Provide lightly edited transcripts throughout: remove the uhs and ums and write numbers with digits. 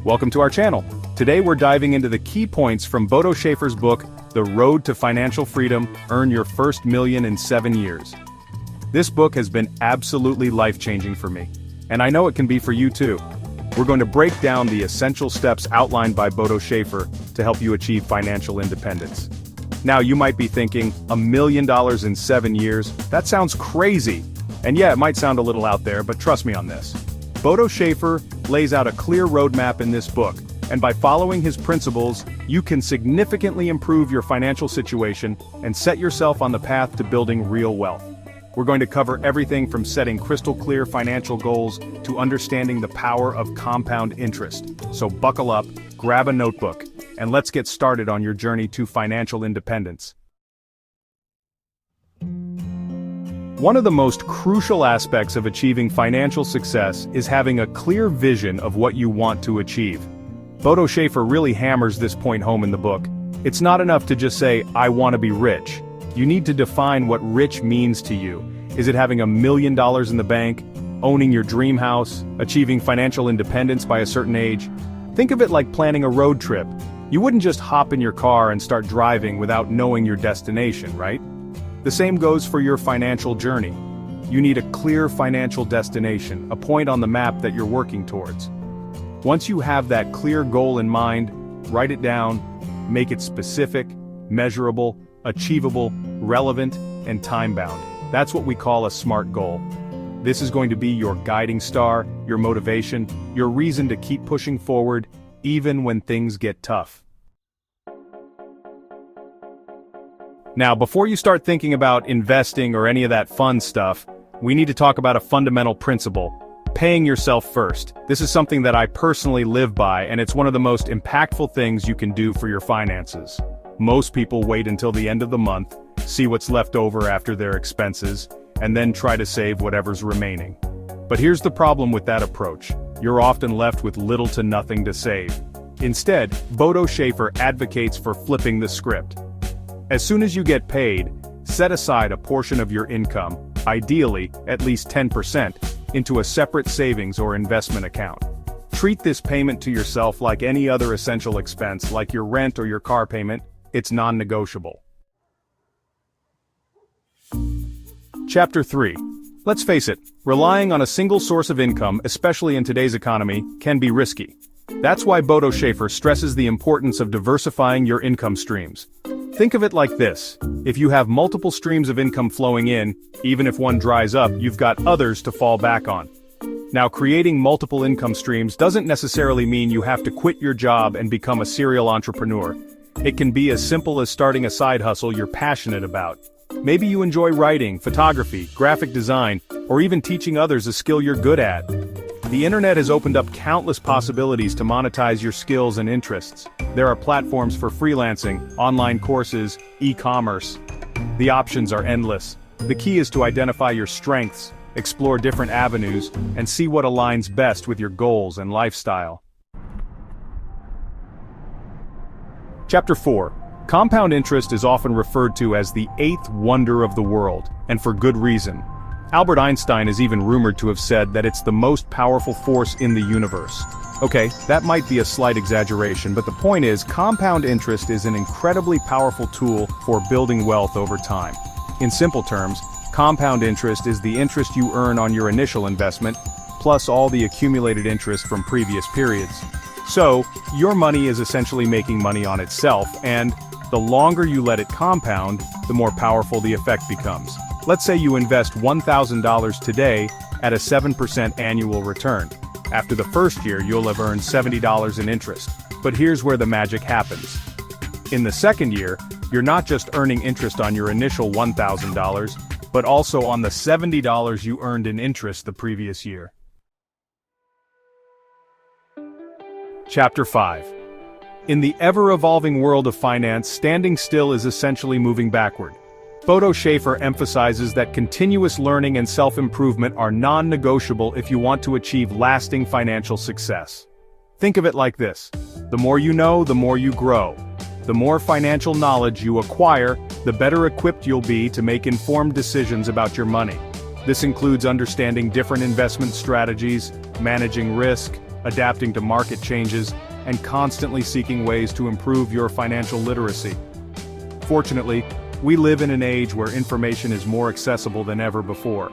Welcome to our channel. Today we're diving into the key points from Bodo Schaefer's book, The Road to Financial Freedom, Earn Your First Million in 7 Years. This book has been absolutely life-changing for me, and I know it can be for you too. We're going to break down the essential steps outlined by Bodo Schaefer to help you achieve financial independence. Now you might be thinking, $1 million in 7 years? That sounds crazy. And yeah, it might sound a little out there, but trust me on this. Bodo Schaefer lays out a clear roadmap in this book, and by following his principles, you can significantly improve your financial situation and set yourself on the path to building real wealth. We're going to cover everything from setting crystal-clear financial goals to understanding the power of compound interest. So buckle up, grab a notebook, and let's get started on your journey to financial independence. One of the most crucial aspects of achieving financial success is having a clear vision of what you want to achieve. Bodo Schaefer really hammers this point home in the book. It's not enough to just say, I want to be rich. You need to define what rich means to you. Is it having $1 million in the bank, owning your dream house, achieving financial independence by a certain age? Think of it like planning a road trip. You wouldn't just hop in your car and start driving without knowing your destination, right? The same goes for your financial journey. You need a clear financial destination, a point on the map that you're working towards. Once you have that clear goal in mind, write it down, make it specific, measurable, achievable, relevant, and time-bound. That's what we call a SMART goal. This is going to be your guiding star, your motivation, your reason to keep pushing forward, even when things get tough. Now, before you start thinking about investing or any of that fun stuff, we need to talk about a fundamental principle: paying yourself first. This is something that I personally live by, and it's one of the most impactful things you can do for your finances. Most people wait until the end of the month, see what's left over after their expenses, and then try to save whatever's remaining. But here's the problem with that approach. You're often left with little to nothing to save. Instead, Bodo Schaefer advocates for flipping the script. As soon as you get paid, set aside a portion of your income, ideally at least 10%, into a separate savings or investment account. Treat this payment to yourself like any other essential expense, like your rent or your car payment. It's non-negotiable. Chapter 3. Let's face it, relying on a single source of income, especially in today's economy, can be risky. That's why Bodo Schaefer stresses the importance of diversifying your income streams. Think of it like this: if you have multiple streams of income flowing in, even if one dries up, you've got others to fall back on. Now, creating multiple income streams doesn't necessarily mean you have to quit your job and become a serial entrepreneur. It can be as simple as starting a side hustle you're passionate about. Maybe you enjoy writing, photography, graphic design, or even teaching others a skill you're good at. The internet has opened up countless possibilities to monetize your skills and interests. There are platforms for freelancing, online courses, e-commerce. The options are endless. The key is to identify your strengths, explore different avenues, and see what aligns best with your goals and lifestyle. Chapter 4. Compound interest is often referred to as the eighth wonder of the world, and for good reason. Albert Einstein is even rumored to have said that it's the most powerful force in the universe. Okay, that might be a slight exaggeration, but the point is, compound interest is an incredibly powerful tool for building wealth over time. In simple terms, compound interest is the interest you earn on your initial investment, plus all the accumulated interest from previous periods. So, your money is essentially making money on itself, and the longer you let it compound, the more powerful the effect becomes. Let's say you invest $1,000 today at a 7% annual return. After the first year, you'll have earned $70 in interest. But here's where the magic happens. In the second year, you're not just earning interest on your initial $1,000, but also on the $70 you earned in interest the previous year. Chapter 5. In the ever-evolving world of finance, standing still is essentially moving backward. Bodo Schaefer emphasizes that continuous learning and self-improvement are non-negotiable if you want to achieve lasting financial success. Think of it like this: the more you know, the more you grow. The more financial knowledge you acquire, the better equipped you'll be to make informed decisions about your money. This includes understanding different investment strategies, managing risk, adapting to market changes, and constantly seeking ways to improve your financial literacy. Fortunately, we live in an age where information is more accessible than ever before.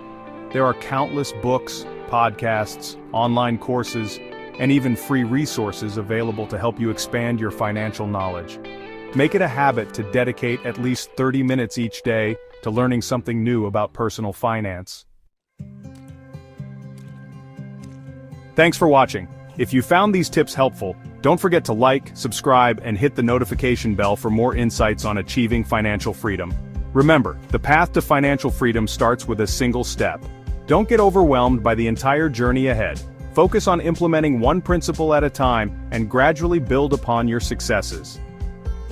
There are countless books, podcasts, online courses, and even free resources available to help you expand your financial knowledge. Make it a habit to dedicate at least 30 minutes each day to learning something new about personal finance. Thanks for watching. If you found these tips helpful, don't forget to like, subscribe, and hit the notification bell for more insights on achieving financial freedom. Remember, the path to financial freedom starts with a single step. Don't get overwhelmed by the entire journey ahead. Focus on implementing one principle at a time and gradually build upon your successes.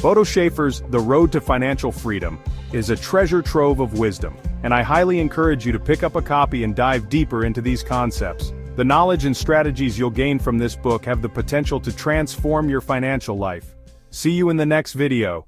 Bodo Schaefer's The Road to Financial Freedom is a treasure trove of wisdom, and I highly encourage you to pick up a copy and dive deeper into these concepts. The knowledge and strategies you'll gain from this book have the potential to transform your financial life. See you in the next video.